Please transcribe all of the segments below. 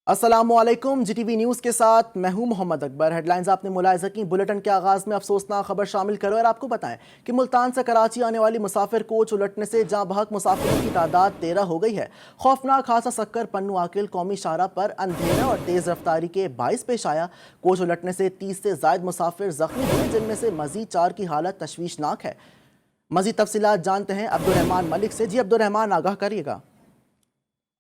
अस्सलामुअलैकुम। जीटीवी न्यूज़ के साथ मैं हूं मोहम्मद अकबर। हेडलाइंस आपने मुलाहिज़ा की। बुलेटिन के आगाज़ में अफसोसनाक खबर शामिल करो और आपको बताएं कि मुल्तान से कराची आने वाली मुसाफिर कोच उलटने से जहां बहक मुसाफिरों की तादाद 13 हो गई है। खौफनाक हादसा सक्कर पन्नू आकिल कौमी शाहराह पर अंधेरा और तेज़ रफ्तारी के बाइस पेश आया। कोच उलटने से 30 से ज़ायद मुसाफिर जख्मी हुए, जिनमें से मज़ीद 4 की हालत तशवीशनाक है। मज़ीद तफसीलात जानते हैं अब्दुर्रहमान मलिक से। जी अब्दुर्रहमान, आगाह करिएगा।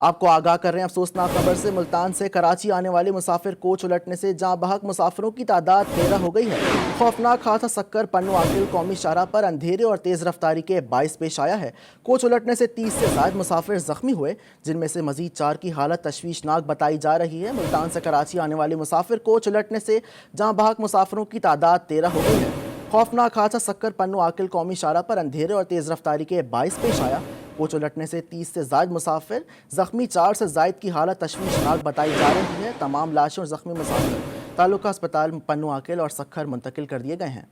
आपको आगाह कर रहे हैं अफसोसनाक खबर से। मुल्तान से कराची आने वाले मुसाफिर कोच उलटने से जहां बहक मुसाफिरों की तादाद 13 हो गई है। खौफनाक हादसा सक्कर पन्नू आकिल कौमी शाहराह पर अंधेरे और तेज़ रफ्तारी के बाइस पेश आया है। कोच उलटने से 30 से ज़ायद मुसाफिर जख्मी हुए, जिनमें से मजीद 4 की हालत तशवीशनाक बताई जा रही है। मुल्तान से कराची आने वाले मुसाफिर कोच उलटने से जहां बहक मुसाफिरों की तादाद 13 हो गई है। खौफनाक हादसा सक्कर पन्नू आकिल कौमी शाहराह पर अंधेरे और तेज़ रफ्तारी के बाइस पेश आया। कोच उलटने से 30 से ज़ायद मुसाफिर जख्मी, 4 से ज़ायद की हालत तशवीशनाक बताई जा रही है। तमाम लाशें और जख्मी मुसाफिर तालुका अस्पताल पन्नू आकिल और सक्खर मुंतकिल कर दिए गए हैं।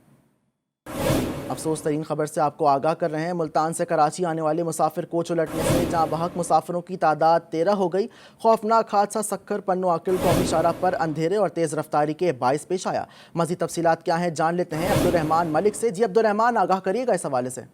अफसोस तरीन खबर से आपको आगाह कर रहे हैं। मुल्तान से कराची आने वाले मुसाफिर कोच उलटने से जहां बहक मुसाफिरों की तादाद 13 हो गई। खौफनाक हादसा सक्खर पन्नू आकिल कौमी शाहराह पर अंधेरे और तेज़ रफ्तारी के बाइस पेश आया। मज़ीद तफसीलात क्या हैं जान लेते हैं अब्दुर्रहमान मलिक से। जी अब्दुर्रहमान, आगाह करिएगा इस हवाले से।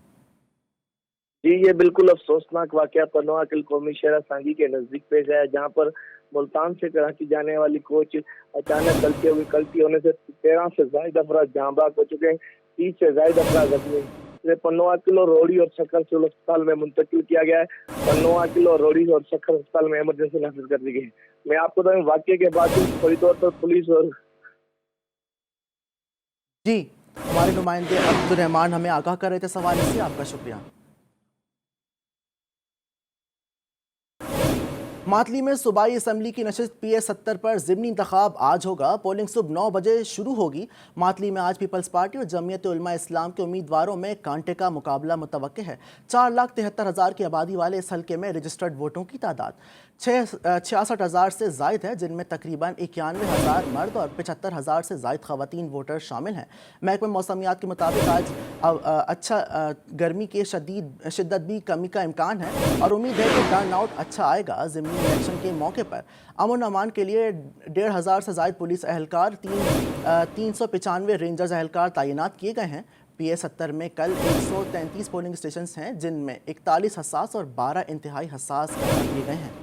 जी, ये बिल्कुल अफसोसनाक वाकया पन्नू आकिल कौमी शहरा सांगी के नजदीक पेश आया, जहां पर मुल्तान से कराची जाने वाली कोच अचानक गलती होने से 13 से ज्यादा अफराद जहां बहक हो चुके हैं, 30 से ज्यादा अफराद जख्मी हैं। इसे पन्नू आकिल और रोड़ी और सक्खर सिविल अस्पताल में मुंतकिल किया गया है। पन्नू आकिल और रोड़ी और सक्खर अस्पताल में इमरजेंसी नाफिज कर दी गई है। मैं आपको बताऊं, वाकये के बाद फौरी तौर पर पुलिस और जी, हमारे नुमाइंदे अब्दुर्रहमान हमें आगाह कर रहे थे इस हवाले से। आपका शुक्रिया। मातली में सूबाई असम्बली की नशिस्त PS 70 पर ज़िमनी इंतखाब आज होगा। पोलिंग सुबह 9 बजे शुरू होगी। मातली में आज पीपल्स पार्टी और जमीयत उलमा इस्लाम के उम्मीदवारों में कांटे का मुकाबला मुतवक्के है। 4,73,000 की आबादी वाले इस हल्के में रजिस्टर्ड वोटों की तादाद 66,000 से जायद है, जिनमें तकरीबन 91,000 मर्द और 75,000 से जायद खवातीन वोटर शामिल हैं। महकमे मौसमियात के मुताबिक आज गर्मी के शिद्दत भी कमी का इम्कान है और उम्मीद है कि टर्न आउट अच्छा आएगा। ज़िमनी इलेक्शन के मौके पर अमन अमान के लिए 1,500 से जायद पुलिस एहलकार, 395 रेंजर्स एहलकार तैनात किए गए हैं। PS 70 में कल 133 पोलिंग स्टेशन हैं, जिनमें 41 हसास और 12 इंतहाई हसास करार दिए गए हैं।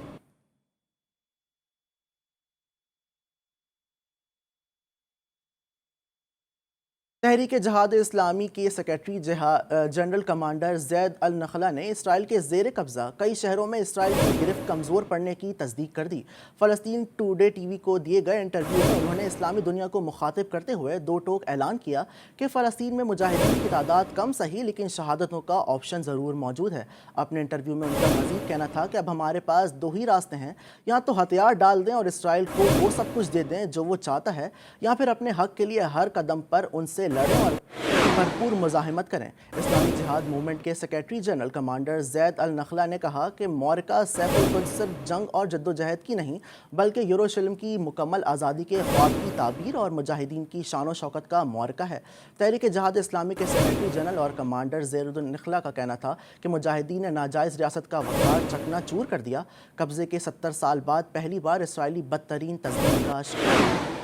तहरीक जहाद इस्लामी के सेक्रेटरी जनरल कमांडर जैद अल नखला ने इसराइल के ज़ेर कब्ज़ा कई शहरों में इसराइल की गिरफ्त कमज़ोर पड़ने की तस्दीक कर दी। फ़लस्तीन टुडे TV को दिए गए इंटरव्यू में उन्होंने इस्लामी दुनिया को मुखातिब करते हुए दो टोक ऐलान किया कि फ़लस्तीन में मुजाहिदीन की तादाद कम सही, लेकिन शहादतों का ऑप्शन ज़रूर मौजूद है। अपने इंटरव्यू में उनका मज़ीद कहना था कि अब हमारे पास दो ही रास्ते हैं, या तो हथियार डाल दें और इसराइल को वो सब कुछ दे दें जो वो चाहता है, या फिर अपने हक़ के लिए हर कदम पर उनसे लड़ें और भरपूर मुज़ाहिमत करें। इस्लामी जिहाद मूवमेंट के सेक्रेटरी जनरल कमांडर जैद अल नखला ने कहा कि मौरका सैफुल कुद्स सिर्फ जंग और जद्दोजहद की नहीं, बल्कि यरूशलेम की मुकम्मल आज़ादी के ख्वाब की ताबीर और मुजाहिदीन की शान शौकत का मौरका है। तहरीक जहाद इस्लामी के सेक्रेटरी जनरल और कमांडर जैद अल नखला का कहना था कि मुजाहिदीन ने नाजायज़ रियासत का वक़ार चकना चूर कर दिया। कब्ज़े के 70 साल बाद पहली बार इसराइली बदतरीन तस्दीक का शिकार।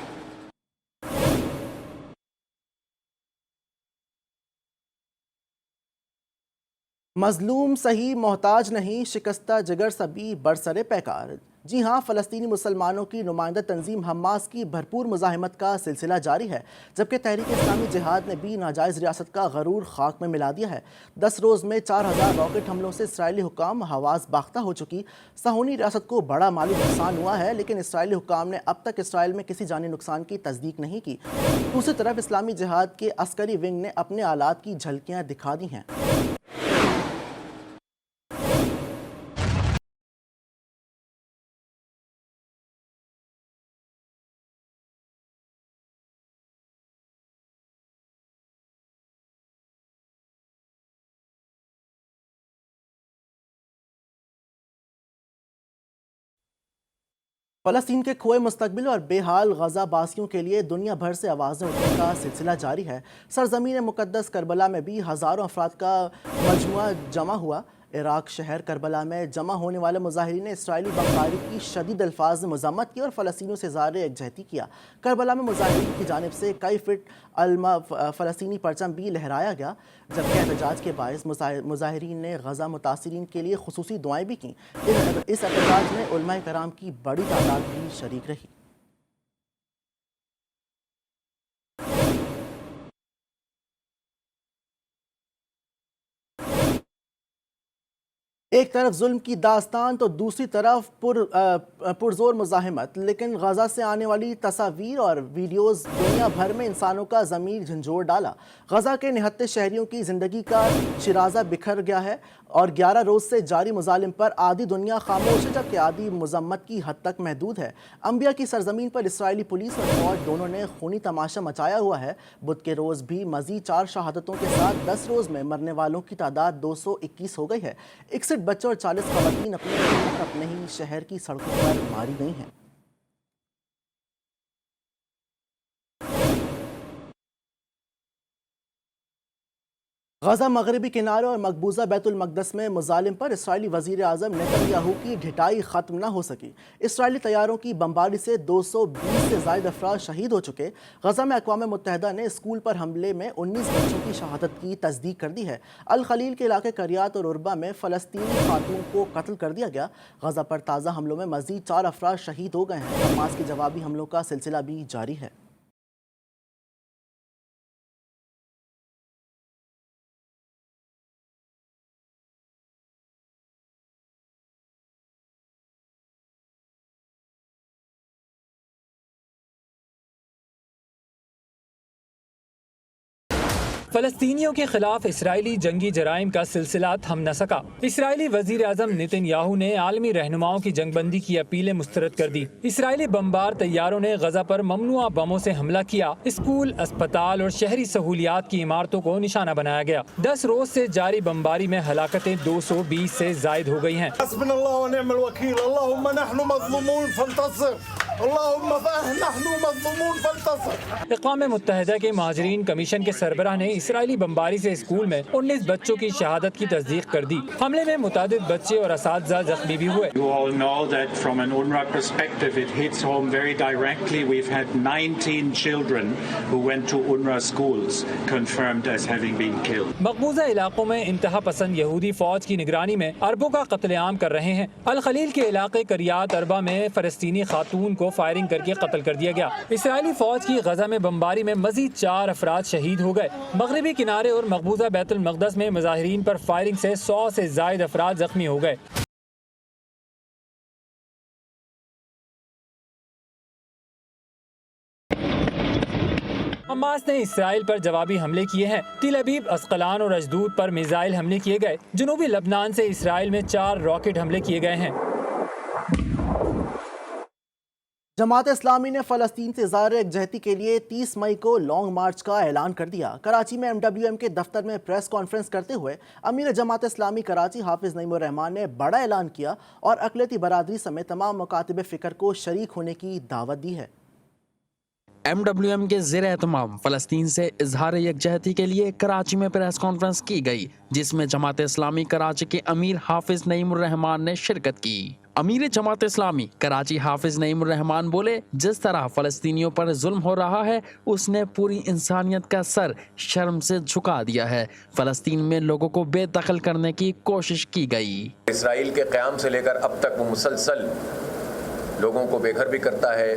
मजलूम सही मोहताज नहीं, शिकस्ता जिगर सभी बरसरे पैकार। जी हाँ, फ़लस्तीनी मुसलमानों की नुमाइंदा तंजीम हमास की भरपूर मुज़ाहिमत का सिलसिला जारी है, जबकि तहरीक इस्लामी जिहाद ने भी नाजायज़ रियासत का गरूर खाक में मिला दिया है। 10 रोज़ में 4,000 रॉकेट हमलों से इसराइली हुक्काम हवास बाख्ता हो चुकी। सहूनी रियासत को बड़ा माली नुकसान हुआ है, लेकिन इसराइली हुक्काम ने अब तक इसराइल में किसी जानी नुकसान की तस्दीक नहीं की। दूसरी तरफ इस्लामी जिहाद के अस्करी विंग ने अपने आलात की झलकियाँ दिखा दी हैं। फ़लस्तीन के खोए मुस्तकबिल और बेहाल गजा बासियों के लिए दुनिया भर से आवाज़ें उठने का सिलसिला जारी है। सरज़मीन मुक़द्दस करबला में भी हज़ारों अफराद का मजमुआ जमा हुआ। عراق شہر کربلا میں جمع ہونے والے مظاہرین نے اسرائیلی بمباری کی شدید الفاظ میں مذمت کی اور فلسطینیوں سے اظہار یکجہتی کیا۔ کربلا میں مظاہرین کی جانب سے کئی فٹ فلسطینی پرچم بھی لہرایا گیا، جبکہ احتجاج کے باعث مظاہرین نے غزہ متاثرین کے لیے خصوصی دعائیں بھی کیں۔ اس احتجاج میں علماء کرام کی بڑی تعداد بھی شریک رہی۔ ایک طرف ظلم کی داستان تو دوسری طرف پرزور مزاحمت، لیکن غزہ سے آنے والی تصاویر اور ویڈیوز دنیا بھر میں انسانوں کا ضمیر جھنجھوڑ ڈالا۔ غزہ کے نہتے شہریوں کی زندگی کا شیرازہ بکھر گیا ہے اور 11 روز سے جاری مظالم پر آدھی دنیا خاموش ہے، جبکہ آدھی مذمت کی حد تک محدود ہے۔ انبیاء کی سرزمین پر اسرائیلی پولیس اور فوج دونوں نے خونی تماشا مچایا ہوا ہے۔ بدھ کے روز بھی مزید 4 شہادتوں کے ساتھ 10 روز میں مرنے والوں کی تعداد 221 ہو گئی ہے۔ 61 بچوں اور 40 خواتین اپنے ہی شہر کی سڑکوں پر ماری گئی ہیں۔ غزہ مغربی کنارے اور مقبوضہ بیت المقدس میں مظالم پر اسرائیلی وزیر اعظم نیتن یاہو کی ڈھٹائی ختم نہ ہو سکی۔ اسرائیلی طیاروں کی بمباری سے 220 سے زائد افراد شہید ہو چکے۔ غزہ میں اقوام متحدہ نے اسکول پر حملے میں 19 بچوں کی شہادت کی تصدیق کر دی ہے۔ الخلیل کے علاقے کریات اور عربہ میں فلسطینی خاتون کو قتل کر دیا گیا۔ غزہ پر تازہ حملوں میں مزید 4 افراد شہید ہو گئے ہیں۔ حماس کے جوابی حملوں کا سلسلہ بھی جاری ہے۔ فلسطینیوں کے خلاف اسرائیلی جنگی جرائم کا سلسلہ تھم نہ سکا۔ اسرائیلی وزیر اعظم نیتن یاہو نے عالمی رہنماؤں کی جنگ بندی کی اپیلیں مسترد کر دی۔ اسرائیلی بمبار طیاروں نے غزہ پر ممنوعہ بموں سے حملہ کیا۔ اسکول، اسپتال اور شہری سہولیات کی عمارتوں کو نشانہ بنایا گیا۔ 10 روز سے جاری بمباری میں ہلاکتیں 220 سے زائد ہو گئی ہیں۔ حسبنا اللہ ونعم الوکیل، اللہم نحن مظلومون فانتصر، اللہم نحن مظلومون فانتصر۔ اقوام متحدہ کے مہاجرین کمیشن کے سربراہ نے اسرائیلی بمباری سے اسکول میں 19 بچوں کی شہادت کی تصدیق کر دی۔ حملے میں متعدد بچے اور اساتذہ زخمی بھی ہوئے۔ You all know that from an UNRWA perspective it hits home very directly. We've had 19 children who went to UNRWA schools confirmed as having been killed. مقبوضہ علاقوں میں انتہا پسند یہودی فوج کی نگرانی میں اربوں کا قتل عام کر رہے ہیں۔ الخلیل کے علاقے کریات اربہ میں فلسطینی خاتون کو فائرنگ کر کے قتل کر دیا گیا۔ اسرائیلی فوج کی غزہ میں بمباری میں مزید 4 افراد شہید ہو گئے۔ مغربی کنارے اور مقبوضہ بیت المقدس میں مظاہرین پر فائرنگ سے 100 سے زائد افراد زخمی ہو گئے۔ حماس نے اسرائیل پر جوابی حملے کیے ہیں۔ تل ابیب، اسقلان اور اشدود پر میزائل حملے کیے گئے۔ جنوبی لبنان سے اسرائیل میں 4 راکٹ حملے کیے گئے ہیں۔ جماعت اسلامی نے فلسطین سے اظہار یکجہتی کے لیے 30 مئی کو لانگ مارچ کا اعلان کر دیا۔ کراچی میں MWM کے دفتر میں پریس کانفرنس کرتے ہوئے امیر جماعت اسلامی کراچی حافظ نعیم الرحمان نے بڑا اعلان کیا اور اقلیتی برادری سمیت تمام مکاتب فکر کو شریک ہونے کی دعوت دی ہے۔ MWM کے زیر اہتمام فلسطین سے اظہار یکجہتی کے لیے کراچی میں پریس کانفرنس کی گئی، جس میں جماعت اسلامی کراچی کے امیر حافظ نعیم الرحمان نے شرکت کی۔ امیر جماعت اسلامی کراچی حافظ نعیم الرحمان بولے، جس طرح فلسطینیوں پر ظلم ہو رہا ہے اس نے پوری انسانیت کا سر شرم سے جھکا دیا ہے۔ فلسطین میں لوگوں کو بے دخل کرنے کی کوشش کی گئی۔ اسرائیل کے قیام سے لے کر اب تک وہ مسلسل لوگوں کو بے گھر بھی کرتا ہے،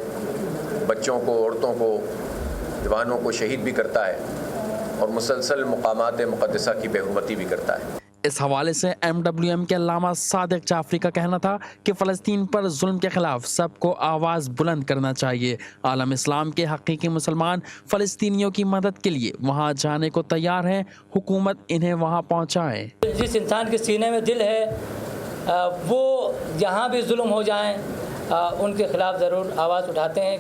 بچوں کو، عورتوں کو، جوانوں کو شہید بھی کرتا ہے اور مسلسل مقامات مقدسہ کی بے حرمتی بھی کرتا ہے۔ اس حوالے سے MWM کے علامہ صادق جعفری کا کہنا تھا کہ فلسطین پر ظلم کے خلاف سب کو آواز بلند کرنا چاہیے۔ عالم اسلام کے حقیقی مسلمان فلسطینیوں کی مدد کے لیے وہاں جانے کو تیار ہیں، حکومت انہیں وہاں پہنچائے۔ جس انسان کے سینے میں دل ہے وہ جہاں بھی ظلم ہو جائیں ان کے خلاف ضرور آواز اٹھاتے ہیں۔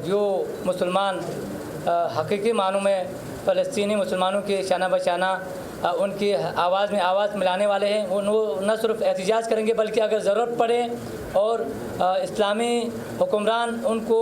جو مسلمان حقیقی معنوں میں فلسطینی مسلمانوں کے شانہ بشانہ ان کی آواز میں آواز ملانے والے ہیں، وہ نہ صرف احتجاج کریں گے بلکہ اگر ضرورت پڑے اور اسلامی حکمران ان کو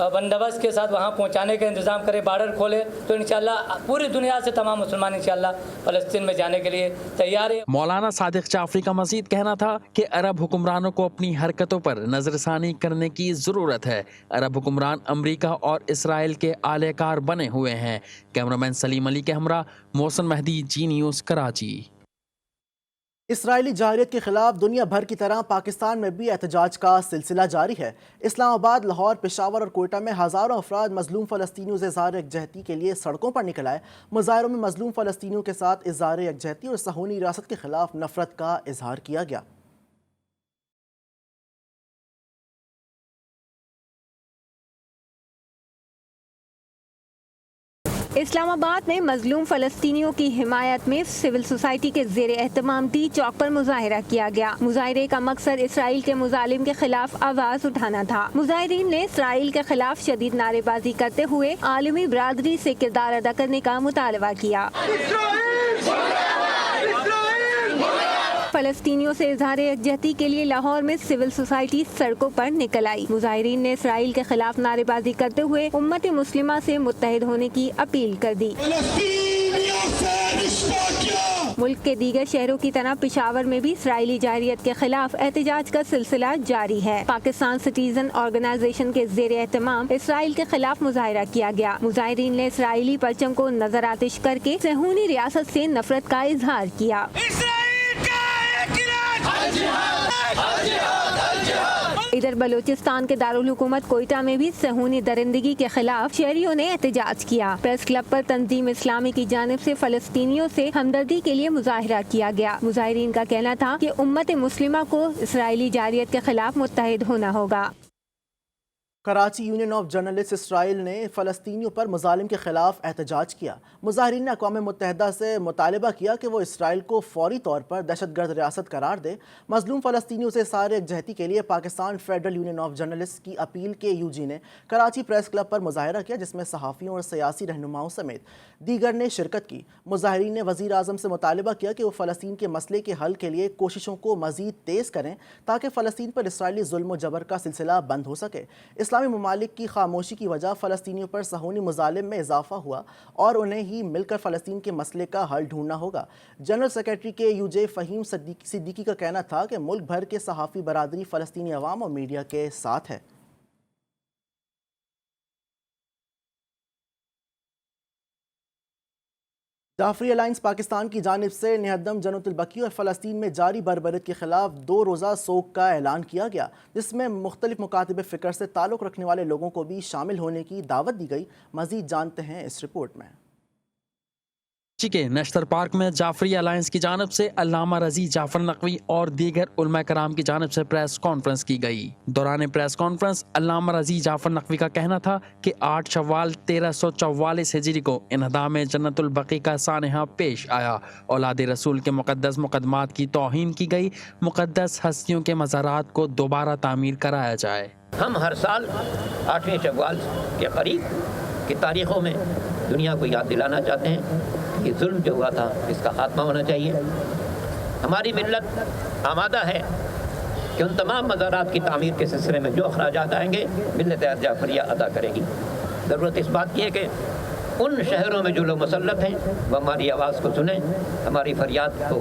बंदोबस्त के साथ वहाँ पहुँचाने का इंतज़ाम करे, बॉर्डर खोले, तो इंशाअल्लाह पूरी दुनिया से तमाम मुसलमान इंशाअल्लाह फ़लस्तीन में जाने के लिए तैयार है। मौलाना सादिक जाफरी का मजीद कहना था कि अरब हुक्मरानों को अपनी हरकतों पर नजरसानी करने की ज़रूरत है। अरब हुक्मरान अमरीका और इसराइल के आलेकार बने हुए हैं। कैमरामैन सलीम अली के हमरा मोहसिन मेहदी, जी न्यूज़, कराची। इसराइली जाहिरियत के खिलाफ दुनिया भर की तरह पाकिस्तान में भी एहतजाज का सिलसिला जारी है। इस्लामाबाद, लाहौर, पेशावर और कोयटा में हज़ारों अफराद मजलूम फ़लस्तीनियों से इज़हार यकजहती के लिए सड़कों पर निकल आए। मुजाहरों में मजलूम फ़लस्तीनियों के साथ इज़हार यकजहती और सहूनी रियासत के खिलाफ नफरत का इजहार किया गया। इस्लामाबाद में मजलूम फ़लस्तीनियों की हिमायत में सिविल सोसाइटी के ज़ेर एहतमाम टी चौक पर मुजाहिरा किया गया। मुजाहिरे का मकसद इसराइल के मुजालिम के खिलाफ आवाज़ उठाना था। मुजाहिरीन ने इसराइल के खिलाफ शदीद नारेबाजी करते हुए आलमी बरादरी से किरदार अदा करने का मुतालबा किया। फ़लस्तीनियों से इज़हार यकजहती के लिए लाहौर में सिविल सोसाइटी सड़कों पर निकल आई। मुजाहिरीन ने इसराइल के खिलाफ नारेबाजी करते हुए उम्मत मुस्लिमा से मुत्तहिद होने की अपील कर दी। मुल्क के दीगर शहरों की तरह पेशावर में भी इसराइली जाहिरियत के खिलाफ एहतजाज का सिलसिला जारी है। पाकिस्तान सिटीजन ऑर्गेनाइजेशन के ज़ेर एहतमाम इसराइल के खिलाफ मुजाहिरा किया गया। मुजाहिरीन ने इसराइली परचम को नजर आतिश करके सहूनी रियासत से नफरत का इजहार किया। इधर बलूचिस्तान के दारुल हुकूमत कोयटा में भी सहूनी दरिंदगी के खिलाफ शहरियों ने एहतजाज किया। प्रेस क्लब पर तंजीम इस्लामी की जानिब से फ़लस्तीनियों से हमदर्दी के लिए मुजाहिरा किया गया। मुजाहिरीन का कहना था कि उम्मत मुस्लिमा को इसराइली जाहिरियत के खिलाफ मुत्तहिद होना होगा। Karachi union of journalist Israel ने फ़लस्तीनियों पर मुजालिम के खिलाफ एहतजाज किया। मुजाहिरीन ने अक़वाम मुत्तहिदा से मुतालबा किया कि वो इसराइल को फौरी तौर पर दहशतगर्द रियासत करार दे। मजलूम फ़लस्तीनियों से इज़हार यकजहती के लिए Pakistan federal union of journalist की अपील के यूजी ने कराची प्रेस क्लब पर मुजाहिरा किया, जिसमें सहाफ़ियों और सियासी रहनुमाओं समेत दीगर ने शिरकत की। मुजाहिरीन ने वज़ीर आज़म से मुतालबा किया कि वो फ़लस्तीन के मसले के हल के लिए कोशिशों को मज़ीद तेज़ करें ताकि फ़लस्तीन पर इसराइली जुल्म जबर का सिलसिला बंद हो सके। इस्लामी ममालिक की खामोशी की वजह फ़लस्तीनियों पर सहूनी मुजालिम में इजाफा हुआ और उन्हें ही मिलकर फ़लस्तीन के मसले का हल ढूंढना होगा। जनरल सेक्रेटरी के यूजे फ़हीम सिद्दीकी का कहना था कि मुल्क भर के सहाफ़ी बरादरी फ़लस्तीनी अवाम और मीडिया के साथ है। जाफरी अलायंस पाकिस्तान की जानिब से निहद्दम जनतुल बकी और फ़लस्तीन में जारी बरबरीत के खिलाफ 2 रोज़ा सोग का ऐलान किया गया, जिसमें मुख्तलिफ मुकातिब फ़िक्र से ताल्लुक़ रखने वाले लोगों को भी शामिल होने की दावत दी गई। मज़ीद जानते हैं इस रिपोर्ट में। के नश्तर पार्क में जाफरी अलायंस की जानिब से अल्लामा रजी जाफर नकवी और दीगर उलमा कराम की जानिब से प्रेस कॉन्फ्रेंस की गई। दौरान प्रेस कॉन्फ्रेंस अल्लामा रजी जाफर नकवी का कहना था कि 8 शव्वाल 1344 हिजरी को इन्हदाम जन्नतुल बकी का सानहा पेश आया। औलाद रसूल के मुक़द्दस मुक़द्दमात की तौहीन की गई। मुक़द्दस हस्तियों के मज़ारात को दोबारा तामीर कराया जाए। हम हर साल 8वें शव्वाल के करीब की तारीख़ों में दुनिया को याद दिलाना चाहते हैं कि जुल्म जो हुआ था इसका खात्मा होना चाहिए। हमारी मिल्लत आमादा है कि उन तमाम मज़ारात की तामीर के सिलसिले में जो अखराजात आएंगे मिल्लत जाफरिया अदा करेगी। ज़रूरत इस बात की है कि उन शहरों में जो लोग मुसल्लत हैं वो हमारी आवाज़ को सुनें, हमारी फरियाद को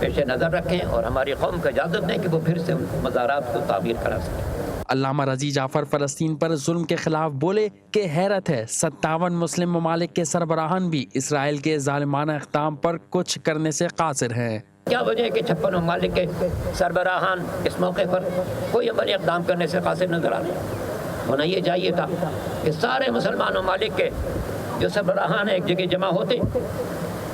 पेश नज़र रखें और हमारी कौम को इजाज़त दें कि वो फिर से उन मज़ारात को तामीर करा सकें। अल्लामा रजी जाफर फ़लस्तीन पर जुल्म के खिलाफ बोले कि हैरत है 57 मुस्लिम ममालिक के सरबराहान भी इसराइल के ज़ालिमाना इक़दाम पर कुछ करने से कासिर हैं। क्या वजह है कि 56 ममालिक के सरबराहान इस मौके पर कोई अमली इक़दाम करने से कासिर नजर आ रहे? होना ये चाहिए था कि सारे मुसलमान ममालिक के जो सरबराहान एक जगह जमा होते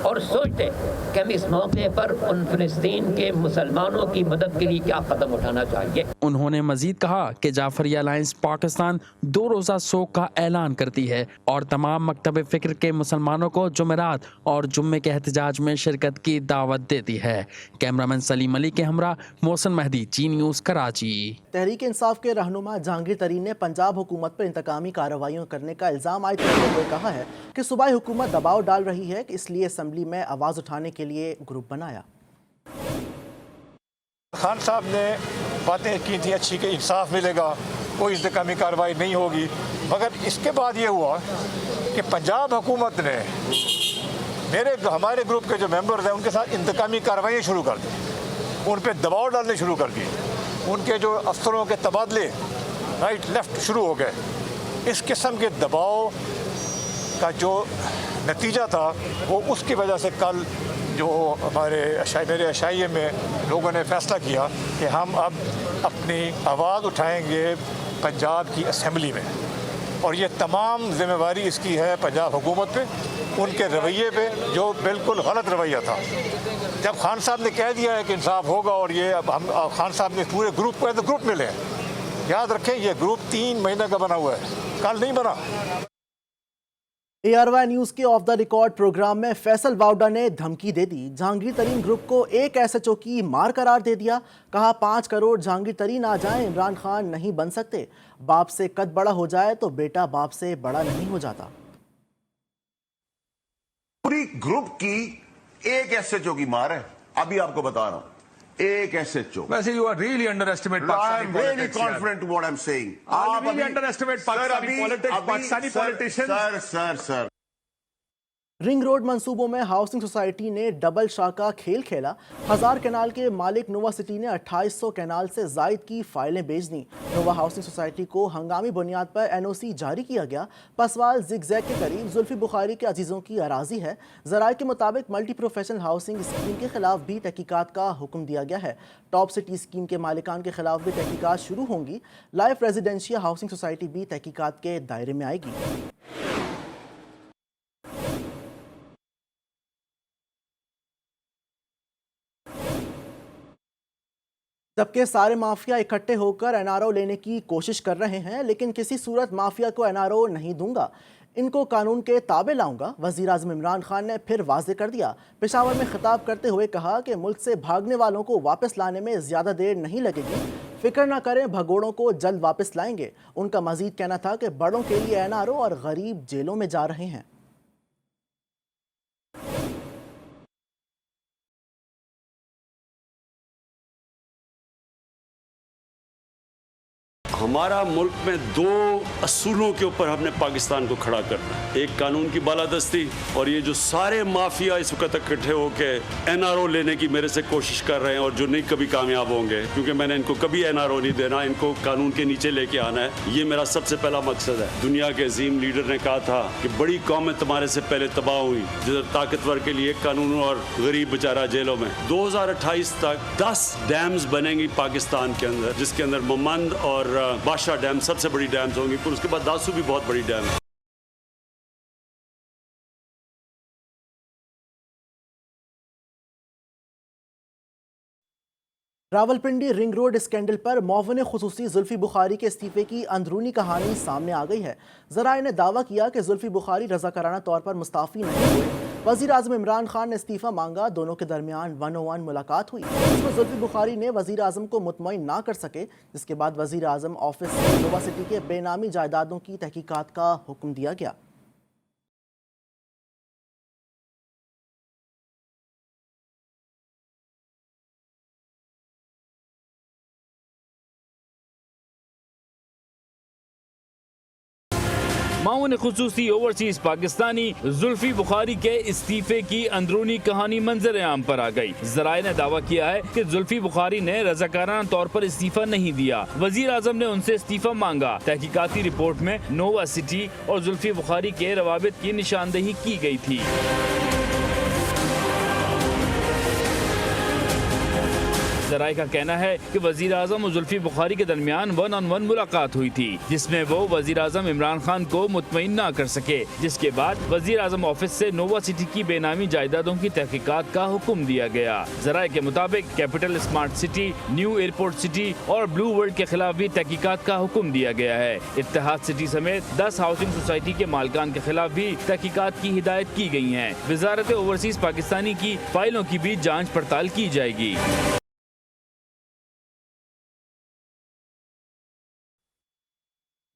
और सोचते कि हम इस मौके पर उन फ़लस्तीन के मुसलमानों की मदद के लिए क्या कदम उठाना चाहिए। उन्होंने मजीद कहा कि जाफरी अलायंस पाकिस्तान 2 रोज़ा सोग का ऐलान करती है और तमाम मकतब फ़िक्र के मुसलमानों को जुमेरात और जुम्मे के एहतजाज में शिरकत की दावत देती है। कैमरामैन सलीम अली के हमरा मोहसिन मेहदी, जी न्यूज़, कराची। तहरीक इंसाफ के रहनुमा जहांगीर तरीन ने पंजाब हुकूमत पर इंतकामी कार्रवाइयाँ करने का इल्ज़ाम आयद करते हुए कहा है कि सूबाई हुकूमत दबाव डाल रही है, इसलिए असम्बली में आवाज़ उठाने के लिए ग्रुप बनाया। खान साहब ने बातें की थी अच्छी कि इंसाफ मिलेगा, कोई इंतकामी कार्रवाई नहीं होगी। मगर इसके बाद ये हुआ कि पंजाब हुकूमत ने हमारे ग्रुप के जो मेंबर्स हैं उनके साथ इंतकामी कार्रवाई शुरू कर दी, उन पर दबाव डालने शुरू कर दिए, उनके जो अफसरों के तबादले राइट लेफ्ट शुरू हो गए। इस किस्म के दबाव का जो नतीजा था वो उसकी वजह से कल जो मेरे अशाइये में लोगों ने फैसला किया कि हम अब अपनी आवाज़ उठाएंगे पंजाब की असम्बली में, और ये तमाम जिम्मेवारी इसकी है पंजाब हुकूमत पे, उनके रवैये पे जो बिल्कुल गलत रवैया था। जब खान साहब ने कह दिया है कि इंसाफ होगा, और ये अब हम खान साहब ने पूरे ग्रुप को ग्रुप मिले हैं, याद रखें ये ग्रुप 3 महीने का बना हुआ है, कल नहीं बना। ARY न्यूज के ऑफ द रिकॉर्ड प्रोग्राम में फैसल वाउडा ने धमकी दे दी। जहांगीर तरीन ग्रुप को एक SHO की मार करार दे दिया। कहा 5 करोड़ जहांगीर तरीन आ जाए, इमरान खान नहीं बन सकते। बाप से कद बड़ा हो जाए तो बेटा बाप से बड़ा नहीं हो जाता। पूरी ग्रुप की एक SHO की मार है, अभी आपको बता रहा हूं, एक SHO। वैसे you are really underestimate I Pakistani am really politics. confident to what I'm saying. You really underestimate Pakistani politics, Pakistani politicians. सर रिंग रोड मंसूबों में हाउसिंग सोसाइटी ने डबल शाह का खेल खेला। हजार कैनाल के मालिक नोवा सिटी ने 2800 कैनाल से जायद की फाइलें भेज दी। नोवा हाउसिंग सोसाइटी को हंगामी बुनियाद पर NOC जारी किया गया। पसवाल जिगजैग के करीब जुल्फी बुखारी के अजीज़ों की अराजी है। ज़राए के मुताबिक मल्टी प्रोफेशनल हाउसिंग स्कीम के खिलाफ भी तहकीकात का हुक्म दिया गया है। टॉप सिटी स्कीम के मालिकान के खिलाफ भी तहकीकात शुरू होंगी। लाइफ रेजिडेंशियल हाउसिंग सोसाइटी भी तहकीकात के दायरे में आएगी। जबकि सारे माफिया इकट्ठे होकर NRO लेने की कोशिश कर रहे हैं, लेकिन किसी सूरत माफिया को NRO नहीं दूंगा, इनको कानून के ताबे लाऊंगा। वज़ीर आज़म इमरान खान ने फिर वाज़े कर दिया। पेशावर में खिताब करते हुए कहा कि मुल्क से भागने वालों को वापस लाने में ज़्यादा देर नहीं लगेगी, फिक्र ना करें, भगोड़ों को जल्द वापस लाएंगे। उनका मजीद कहना था कि बड़ों के लिए NRO और गरीब जेलों में जा रहे हैं। हमारा मुल्क में 2 असूलों के ऊपर हमने पाकिस्तान को खड़ा करना है, एक कानून की बालादस्ती, और ये जो सारे माफिया इस वक्त इकट्ठे होकर NRO लेने की मेरे से कोशिश कर रहे हैं और जो नहीं कभी कामयाब होंगे, क्योंकि मैंने इनको कभी NRO नहीं देना, इनको कानून के नीचे लेके आना है। ये मेरा सबसे पहला मकसद है। दुनिया के अजीम लीडर ने कहा था कि बड़ी कौमें तुम्हारे से पहले तबाह हुई, जिधर ताकतवर के लिए कानून और गरीब बेचारा जेलों में। 2028 तक 10 डैम्स बनेंगी पाकिस्तान के अंदर, जिसके अंदर ममंद और बादशाह डैम सबसे बड़ी डैम्स होंगी, फिर उसके बाद दासू भी बहुत बड़ी डैम है। रावलपिंडी रिंग रोड स्कैंडल पर मुअव्विन खुसूसी जुल्फी बुखारी के इस्तीफे की अंदरूनी कहानी सामने आ गई है। ज़राए ने दावा किया कि जुल्फी बुखारी रज़ाकाराना तौर पर मुस्ताफ़ी नहीं हुए। वज़ीर आज़म इमरान खान ने इस्तीफ़ा मांगा। दोनों के दरमियान 1-on-1 मुलाकात हुई, जिसमें जुल्फी बुखारी ने वज़ीर आज़म को मुतमईन ना कर सके, जिसके बाद वज़ीर आज़म ऑफिस से नोवा सिटी के बेनामी जायदादों की तहकीकात का हुक्म दिया गया। माउन खुसूसी ओवरसीज पाकिस्तानी जुल्फी बुखारी के इस्तीफे की अंदरूनी कहानी मंजर आम पर आ गई। ज़राए ने दावा किया है कि जुल्फी बुखारी ने रज़ाकाराना तौर पर इस्तीफा नहीं दिया। वज़ीर आज़म ने उनसे इस्तीफा मांगा। तहकीकाती रिपोर्ट में नोवा सिटी और जुल्फी बुखारी के रवाबित की निशानदेही की गई थी। ज़राए का कहना है कि वज़ीर आज़म और जुल्फी बुखारी के दरमियान 1-on-1 मुलाकात हुई थी, जिसमें वो वज़ीर आज़म इमरान खान को मुतमईन ना कर सके, जिसके बाद वज़ीर आज़म ऑफिस से नोवा सिटी की बेनामी जायदादों की तहकीकात का हुक्म दिया गया। ज़राए के मुताबिक capital smart city, new airport city और ब्लू वर्ल्ड के खिलाफ भी तहकीकात का हुक्म दिया गया है। इत्तेहाद सिटी समेत 10 हाउसिंग सोसाइटी के मालिकान के खिलाफ भी तहकीकात की हिदायत की गई है। वज़ारत ओवरसीज पाकिस्तानी की फाइलों की भी जाँच पड़ताल की जाएगी।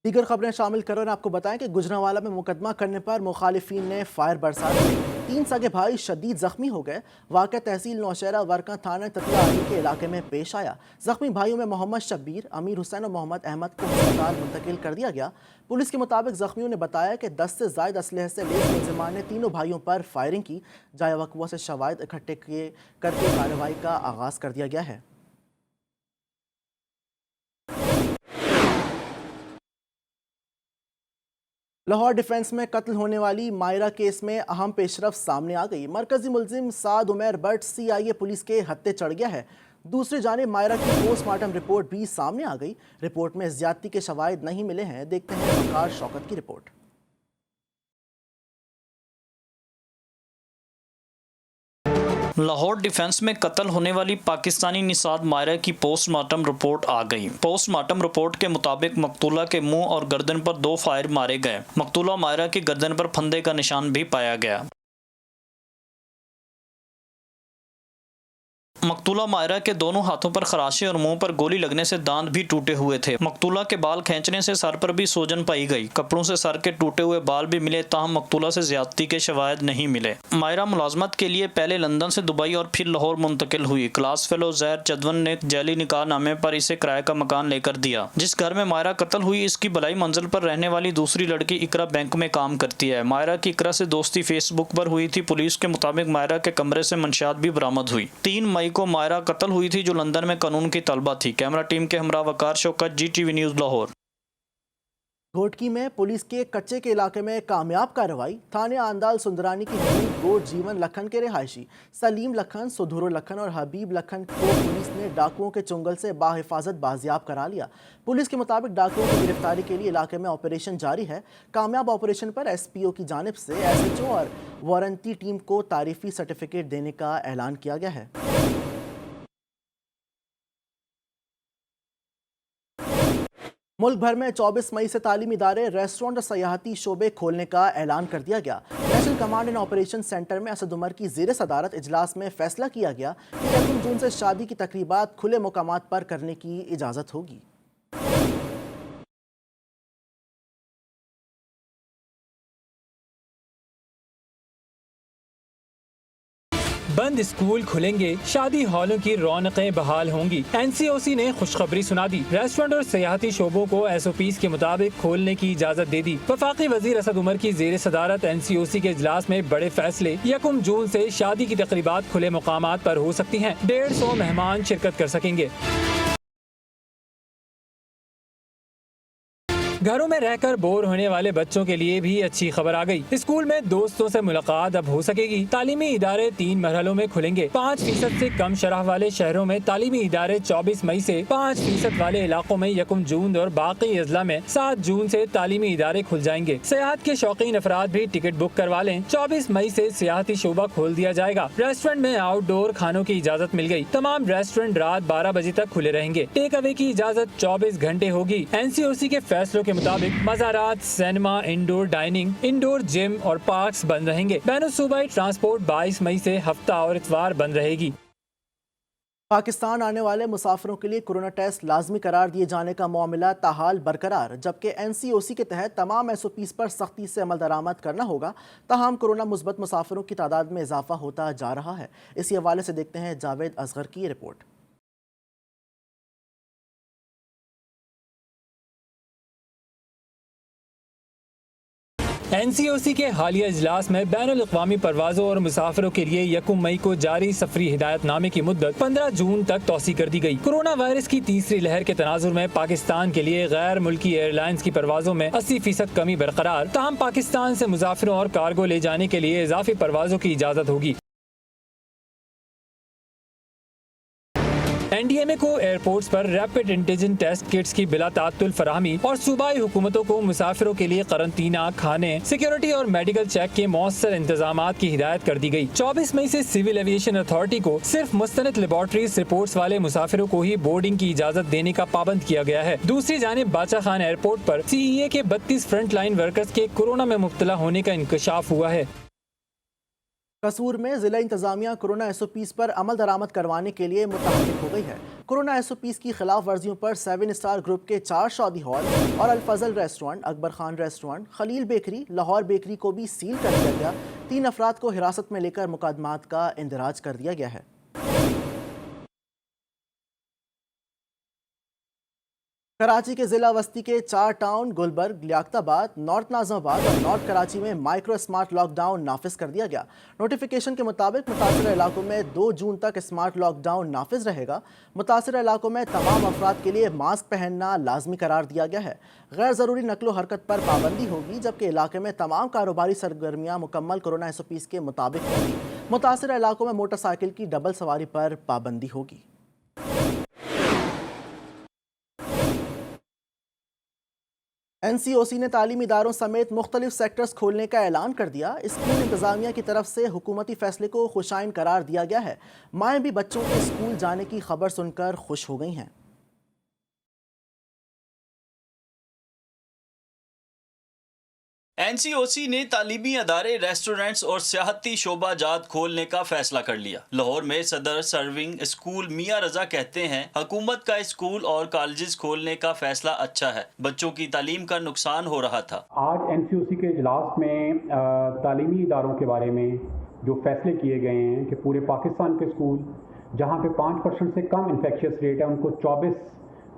दीगर खबरें शामिल करो और आपको बताएं कि गुजरांवाला में मुकदमा करने पर मुखालिफिन ने फायर बरसा दिए। 3 सगे भाई शदीद जख्मी हो गए। वाक़या तहसील नौशहरा वर्का थाना ततलाही के इलाके में पेश आया। जख्मी भाइयों में मोहम्मद शब्बीर, अमीर हुसैन और मोहम्मद अहमद को अस्पताल मुंतकिल कर दिया गया। पुलिस के मुताबिक जख्मियों ने बताया कि 10 से ज़ायद असलहे से लैस मुलजिमान ने तीनों भाइयों पर फायरिंग की। जाए वक़्वा से शवाहिद इकट्ठे करके कार्रवाई का आगाज़ कर दिया गया है। लाहौर डिफेंस में कत्ल होने वाली मायरा केस में अहम पेशरफ सामने आ गई। मरकजी मुलजिम साद उमैर बट CIA पुलिस के हत्थे चढ़ गया है। दूसरी जानिब मायरा की पोस्टमार्टम रिपोर्ट भी सामने आ गई। रिपोर्ट में ज्यादती के शवाहिद नहीं मिले हैं। देखते हैं वकार शौकत की रिपोर्ट। लाहौर डिफेंस में कत्ल होने वाली पाकिस्तानी निसाद मायरा की पोस्टमार्टम रिपोर्ट आ गई। पोस्टमार्टम रिपोर्ट के मुताबिक मकतूला के मुंह और गर्दन पर 2 फायर मारे गए। मकतूला मायरा की गर्दन पर फंदे का निशान भी पाया गया। मकतूला मायरा के दोनों हाथों पर खराशे और मुंह पर गोली लगने से दांत भी टूटे हुए थे। मकतूला के बाल खींचने से सर पर भी सूजन पाई गई। कपड़ों से सर के टूटे हुए बाल भी मिले, ताहम मकतूला से ज्यादती के शवाहिद नहीं मिले। मायरा मुलाजमत के लिए पहले लंदन से दुबई और फिर लाहौर मुंतकिल हुई। क्लास फेलो ज़ैर चदवन ने जैली निकाह नामे पर इसे किराए का मकान लेकर दिया। जिस घर में मायरा कत्ल हुई, इसकी बलाई मंजिल पर रहने वाली दूसरी लड़की इकरा बैंक में काम करती है। मायरा की इकरा से दोस्ती फेसबुक पर हुई थी। पुलिस के मुताबिक मायरा के कमरे से मंशियात भी बरामद हुई। 3 मई को मायरा कत्ल हुई थी, जो लंदन में कानून की तलबा थी। कैमरा टीम के हमरा वकार शौकत, GTV न्यूज़ लाहौर। घोटकी में पुलिस के कच्चे के इलाके में कामयाब कार्रवाई। थाने आंदाल सुंदरानी की गोट जीवन लखन के रिहायशी सलीम लखन, सुधुरो लखन और हबीब लखन को पुलिस ने डाकुओं के चुंगल से बाहिफाजत बाजियाब करा लिया। पुलिस के मुताबिक डाकुओं की गिरफ्तारी के लिए इलाके में ऑपरेशन जारी है। कामयाब ऑपरेशन पर SPO की जानिब से SHO और वारंटी टीम को तारीफी सर्टिफिकेट देने का ऐलान किया गया है। मुल्क भर में 24 मई से तालीमी इदारे, रेस्टोरेंट और सयाहती शोबे खोलने का ऐलान कर दिया गया। National command and operation centre में असद उमर की ज़ेर सदारत इजलास में फैसला किया गया कि 1 जून से शादी की तकरीबात खुले मुकामात पर करने की इजाज़त होगी। बंद स्कूल खुलेंगे, शादी हॉलों की रौनकें बहाल होंगी। NCOC ने खुशखबरी सुना दी। रेस्टोरेंट और सयाहती शोबों को SOPs के मुताबिक खोलने की इजाजत दे दी। वफाकी वजीर असद उमर की ज़ेर सदारत NCOC के इजलास में बड़े फैसले। 1 जून से शादी की तकरीबात खुले मुकामात पर हो सकती हैं। 150 मेहमान शिरकत कर सकेंगे। घरों में रहकर बोर होने वाले बच्चों के लिए भी अच्छी खबर आ गई। स्कूल में दोस्तों से मुलाकात अब हो सकेगी। तालीमी इदारे 3 मरहलों में खुलेंगे। 5% से कम शरह वाले शहरों में तालीमी इदारे 24 मई से, 5% वाले इलाकों में 1 जून और बाकी अजला में 7 जून से तालीमी इदारे खुल जाएंगे। सियाहत के शौकीन अफराद भी टिकट बुक करवा लें। 24 मई से सियाहती शोबा खोल दिया जाएगा। रेस्टोरेंट में आउटडोर खानों की इजाजत मिल गई। तमाम रेस्टोरेंट रात 12 बजे तक खुले रहेंगे। टेक अवे की इजाजत 24 घंटे होगी। NCOC के फैसलों के मुताबिक मज़ारात, cinema, indoor dining, indoor gym और पार्क्स बंद रहेंगे। बैनुसूबाई ट्रांसपोर्ट 22 मई से हफ्ता और इतवार बंद रहेगी। पाकिस्तान आने वाले मुसाफिरों के लिए कोरोना टेस्ट लाजमी करार दिए जाने का मामला ताहाल बरकरार, जबकि NCOC के तहत तमाम SOPs पर सख्ती से अमल दरामद करना होगा। ताहम कोरोना मुस्बत मुसाफिरों की तादाद में इजाफा होता जा रहा है। इसी हवाले से देखते हैं जावेद असगर की रिपोर्ट। NCOC के हालिया इजलास में बैनुल अक़वामी परवाज़ों और मुसाफिरों के लिए 1 मई को जारी सफरी हिदायतनामे की मुद्दत 15 जून तक तौसी कर दी गई। कोरोना वायरस की तीसरी लहर के तनाजुर में पाकिस्तान के लिए गैर मुल्की एयरलाइंस की परवाज़ों में 80% कमी बरकरार। ताहम पाकिस्तान से मुसाफिरों और कार्गो ले जाने के लिए इजाफी परवाज़ों की इजाज़त होगी। NDMA को एयरपोर्ट्स पर रैपिड एंटीजन टेस्ट किट्स की बिला तात्तुल फराहमी और सूबाई हुकूमतों को मुसाफिरों के लिए करंटीना, खाने, सिक्योरिटी और मेडिकल चेक के मौसर इंतजामात की हिदायत कर दी गई। 24 मई से सिविल एविएशन अथॉरिटी को सिर्फ मुस्तनद लेबॉर्ट्रीज रिपोर्ट्स वाले मुसाफिरों को ही बोर्डिंग की इजाजत देने का पाबंद किया गया है। दूसरी जानिब बादशाह खान एयरपोर्ट पर CEA के 32 फ्रंट लाइन वर्कर्स के कोरोना में मुब्तला होने का इंकशाफ हुआ है। कसूर में जिला इंतजामिया कोरोना SOPs पर अमल दरामद करवाने के लिए मुतहर्रिक हो गई है। कोरोना SOPs की खिलाफ वर्जियों पर 7 स्टार ग्रुप के 4 शादी हॉल और Al-Fazal restaurant, Akbar Khan restaurant, Khalil bakery, Lahore bakery को भी सील कर दिया गया। 3 अफराद को हिरासत में लेकर मुकदमात का इंदराज कर दिया गया है। कराची के जिला वस्ती के 4 टाउन गुलबर्ग, लियाकताबाद, नॉर्थ नाज़िमाबाद और नॉर्थ कराची में माइक्रो स्मार्ट लॉकडाउन नाफिज कर दिया गया। नोटिफिकेशन के मुताबिक मुतासिर इलाकों में 2 जून तक स्मार्ट लॉकडाउन नाफिज रहेगा। मुतासिर इलाकों में तमाम अफराद के लिए मास्क पहनना लाजमी करार दिया गया है। गैर ज़रूरी नकलो हरकत पर पाबंदी होगी, जबकि इलाके में तमाम कारोबारी सरगर्मियाँ मुकम्मल कोरोना SOPs के मुताबिक होंगी। मुतासिर इलाकों में मोटरसाइकिल की डबल सवारी पर पाबंदी होगी। NCOC ने तालीमी इदारों समेत मुख्तलिफ सेक्टर्स खोलने का ऐलान कर दिया। स्कूल इंतजामिया की तरफ से हुकूमती फैसले को खुशाइन करार दिया गया है। माएँ भी बच्चों के स्कूल जाने की खबर सुनकर खुश हो गई हैं। NCOC ने तालीमी अदारे, रेस्टोरेंट्स और सियाहती शोबा जात खोलने का फैसला कर लिया। लाहौर में सदर सर्विंग स्कूल मियाँ रजा कहते हैं, हुकूमत का स्कूल और कॉलेजेस खोलने का फैसला अच्छा है, बच्चों की तालीम का नुकसान हो रहा था। आज NCOC के इजलास में तालीमी इदारों के बारे में जो फैसले किए गए हैं कि पूरे पाकिस्तान के स्कूल जहाँ पे 5% से कम इन्फेक्शियस रेट है, उनको 24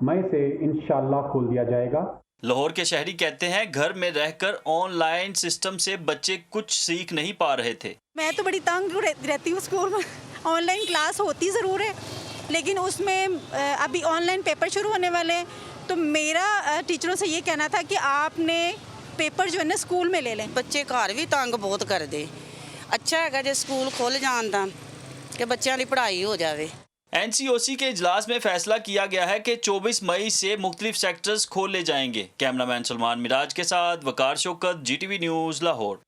मई से इंशाल्लाह खोल दिया जाएगा। लाहौर के शहरी कहते हैं, घर में रहकर ऑनलाइन सिस्टम से बच्चे कुछ सीख नहीं पा रहे थे। मैं तो बड़ी तंग रहती हूँ स्कूल में। ऑनलाइन क्लास होती ज़रूर है, लेकिन उसमें अभी ऑनलाइन पेपर शुरू होने वाले हैं, तो मेरा टीचरों से ये कहना था कि आपने पेपर जो है ना स्कूल में ले लें। बच्चे घर भी तंग बहुत कर दे, अच्छा है जो स्कूल खुल जान दा कि बच्चों की पढ़ाई हो जाए। NCOC के इजलास में फैसला किया गया है कि 24 मई से मुख्तलिफ सेक्टर्स खोले जाएंगे। कैमरामैन सलमान मिराज के साथ वकार शौकत, GTV न्यूज़, लाहौर।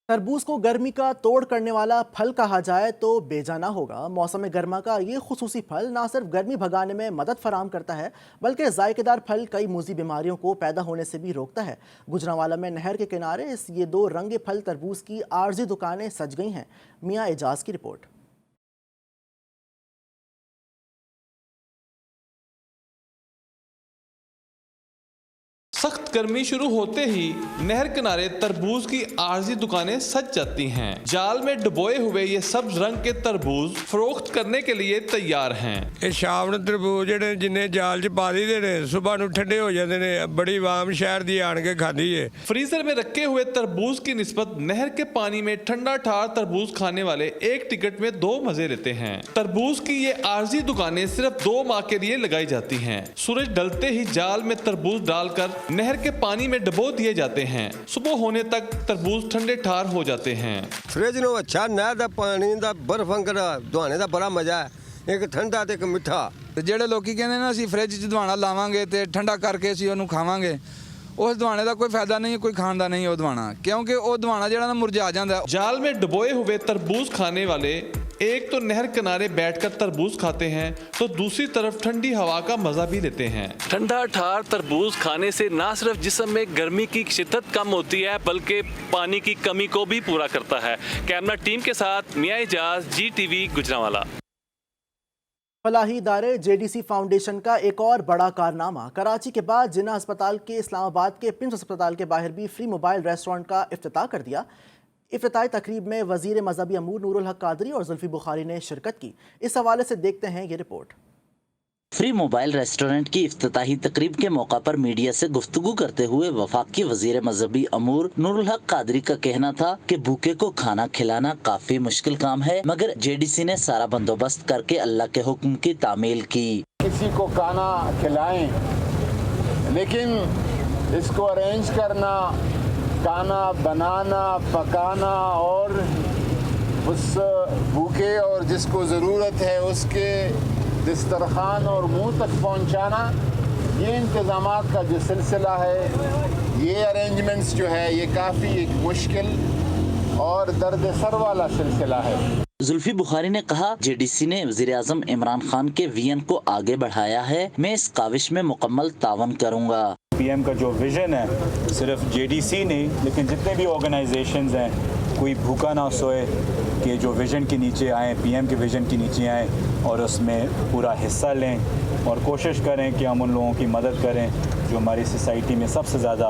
तरबूज को गर्मी का तोड़ करने वाला फल कहा जाए तो बेजाना होगा। मौसम गर्मा का ये खुसूसी फल ना सिर्फ गर्मी भगाने में मदद फराम करता है, बल्कि जायकेदार फल कई मूजी बीमारियों को पैदा होने से भी रोकता है। गुजरांवाला में नहर के किनारे ये 2 रंगे फल तरबूज की आर्जी दुकानें सज गई हैं। मियाँ एजाज की रिपोर्ट। सख्त गर्मी शुरू होते ही नहर किनारे तरबूज की आर्जी दुकानें सज जाती हैं। जाल में डुबोए हुए ये सब्ज रंग के तरबूज फरोख्त करने के लिए तैयार हैं। शाम ਨੂੰ ਤਰਬੂਜ ਜਿਹੜੇ ਜਿੰਨੇ ਜਾਲ 'ਚ ਪਾ ਦਈਦੇ ਨੇ, ਸਵੇਰ ਨੂੰ ਠੰਡੇ ਹੋ ਜਾਂਦੇ ਨੇ। बड़ी आम शहर दी आन के खादी है। फ्रीजर में रखे हुए तरबूज की निस्बत नहर के पानी में ठंडा ठार तरबूज खाने वाले एक टिकट में 2 मजे लेते हैं। तरबूज की ये आर्जी दुकानें सिर्फ 2 माह के लिए लगाई जाती हैं। सूरज ढलते ही जाल में तरबूज डालकर नहर के पानी में डबो दिए जाते हैं। सुबह होने तक तरबूज ठंडे ठार हो जाते हैं। फ्रिज नो अच्छा नहर दा पानी दा बर्फ अंगड़ा दुआने दा बड़ा मजा है, एक ठंडा ते एक मिठा। ਜਿਹੜੇ ਲੋਕੀ ਕਹਿੰਦੇ ਨੇ ਅਸੀਂ ਫ੍ਰਿਜ 'ਚ ਦਵਾਣਾ ਲਾਵਾਂਗੇ ਤੇ ਠੰਡਾ ਕਰਕੇ ਅਸੀਂ ਉਹਨੂੰ ਖਾਵਾਂਗੇ, ਉਸ ਦਵਾਣੇ ਦਾ ਕੋਈ ਫਾਇਦਾ ਨਹੀਂ, ਕੋਈ ਖਾਣ ਦਾ ਨਹੀਂ ਉਹ ਦਵਾਣਾ, क्योंकि ਉਹ ਦਵਾਣਾ ਜਿਹੜਾ ਨਾ ਮੁਰਝਾ ਜਾਂਦਾ। जाल में डुबोए हुए तरबूज खाने वाले एक तो नहर किनारे बैठकर तरबूज खाते हैं, तो दूसरी तरफ ठंडी हवा का मजा भी लेते हैं। ठंडा ठार तरबूज खाने से न सिर्फ जिस्म में गर्मी की शिद्दत कम होती है, बल्कि पानी की कमी को भी पूरा करता है। कैमरा टीम के साथ मियाँ एजाज, GTV गुजरांवाला। फलाही इदारे JDC फाउंडेशन का एक और बड़ा कारनामा। कराची के बाद जिन्ना अस्पताल के इस्लामाबाद के प्रिंस अस्पताल के बाहर भी फ्री मोबाइल रेस्टोरेंट का इफ्तिताह कर दिया। इफ्तिताही तकरीब में वज़ीर मज़हबी अमूर नूरुल हक कादरी और जुल्फी बुखारी ने शिरकत की। इस हवाले से देखते हैं ये रिपोर्ट। फ्री मोबाइल रेस्टोरेंट की इफ्तिताही तकरीब के मौका पर मीडिया से गुफ्तगू करते हुए वफाकी वजीर मजहबी अमूर नूरुल हक कादरी का कहना था कि भूखे को खाना खिलाना काफी मुश्किल काम है, मगर JDC ने सारा बंदोबस्त करके अल्लाह के हुक्म की तामील की। किसी को खाना खिलाएं, लेकिन इसको अरेंज करना, खाना बनाना, पकाना और उस भूखे और जिसको ज़रूरत है उसके दस्तरखान और मुंह तक पहुंचाना, ये इंतज़ामात का जो सिलसिला है, ये अरेंजमेंट्स जो है, ये काफ़ी एक मुश्किल और दर्द सर वाला सिलसिला है। जुल्फी बुखारी ने कहा, JDC ने वज़ीर आज़म इमरान खान के विजन को आगे बढ़ाया है, मैं इस काविश में मुकम्मल तावन करूँगा। PM का जो विजन है सिर्फ JDC नहीं, लेकिन जितने भी ऑर्गेनाइजेशंस हैं कोई भूखा ना सोए, कि जो विज़न के नीचे आएँ, पीएम के विज़न के नीचे आएँ और उसमें पूरा हिस्सा लें और कोशिश करें कि हम उन लोगों की मदद करें जो हमारी सोसाइटी में सबसे ज़्यादा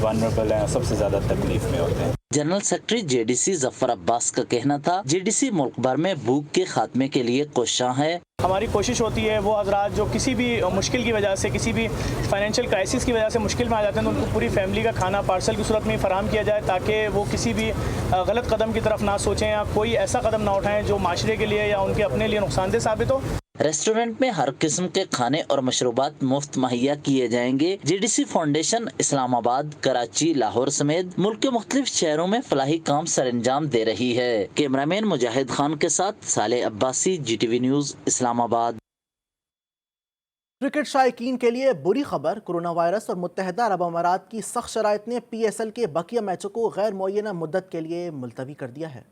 वल्नरेबल हैं और सबसे ज़्यादा तकलीफ में होते हैं। General secretary JDC Zafar Abbas का कहना था, जेडीसी मुल्क भर में भूख के खात्मे के लिए कोशां है। हमारी कोशिश होती है वो हजरात जो किसी भी मुश्किल की वजह से, किसी भी फाइनेंशियल क्राइसिस की वजह से मुश्किल में आ जाते हैं, तो उनको पूरी फैमिली का खाना पार्सल की सूरत में फराहम किया जाए, ताकि वो किसी भी गलत कदम की तरफ ना सोचें या कोई ऐसा कदम ना उठाएं जो माशरे के लिए या उनके अपने लिए नुकसानदेह साबित हो। रेस्टोरेंट में हर किस्म के खाने और मशरूबात मुफ्त मुहैया किए जाएंगे। जेडीसी फाउंडेशन इस्लामाबाद, कराची, लाहौर समेत मुल्क के मुख्तलिफ शहरों में फलाही काम सरअंजाम दे रही है। कैमरामैन मुजाहिद खान के साथ Saleh Abbasi, GTV news, Islamabad. Cricket शायकीन के लिए बुरी खबर, कोरोना वायरस और मुत्तहदा अरब अमारात की सख्त शराइत ने PSL के बकिया मैचों को गैर मुअय्यना मुद्दत के लिए मुलतवी कर दिया है।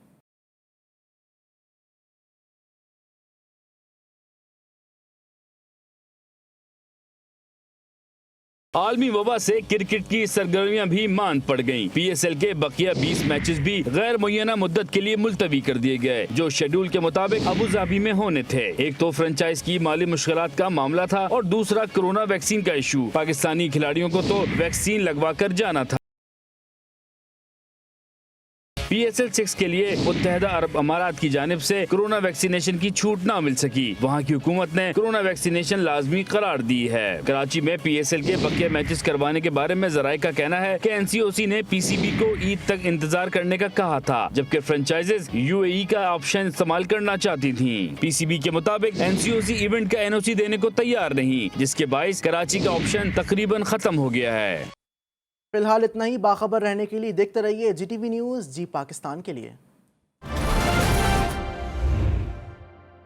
आलमी वबा से क्रिकेट की सरगर्मियां भी मांद पड़ गईं। PSL के बकिया 20 मैचेस भी गैर मुअय्यना मुद्दत के लिए मुलतवी कर दिए गए, जो शेड्यूल के मुताबिक अबू धाबी में होने थे। एक तो फ्रेंचाइज की माली मुश्किलात का मामला था और दूसरा कोरोना वैक्सीन का इशू। पाकिस्तानी खिलाड़ियों को तो वैक्सीन लगवा कर जाना था। PSL 6 के लिए मुत्तहदा अरब अमारात की जानिब से कोरोना वैक्सीनेशन की छूट ना मिल सकी। वहाँ की हुकूमत ने कोरोना वैक्सीनेशन लाजमी करार दी है। कराची में PSL के बकिया मैचेस करवाने के बारे में जराये का कहना है कि NCOC ने PCB को ईद तक इंतजार करने का कहा था, जबकि फ्रेंचाइजेज UAE का ऑप्शन इस्तेमाल करना चाहती थी। PCB के मुताबिक NCOC इवेंट का NOC देने को तैयार नहीं, जिसके बाइस कराची का ऑप्शन तकरीबन खत्म हो गया है। फिलहाल इतना ही। बाखबर रहने के लिए देखते रहिए GTV न्यूज़, जी पाकिस्तान के लिए।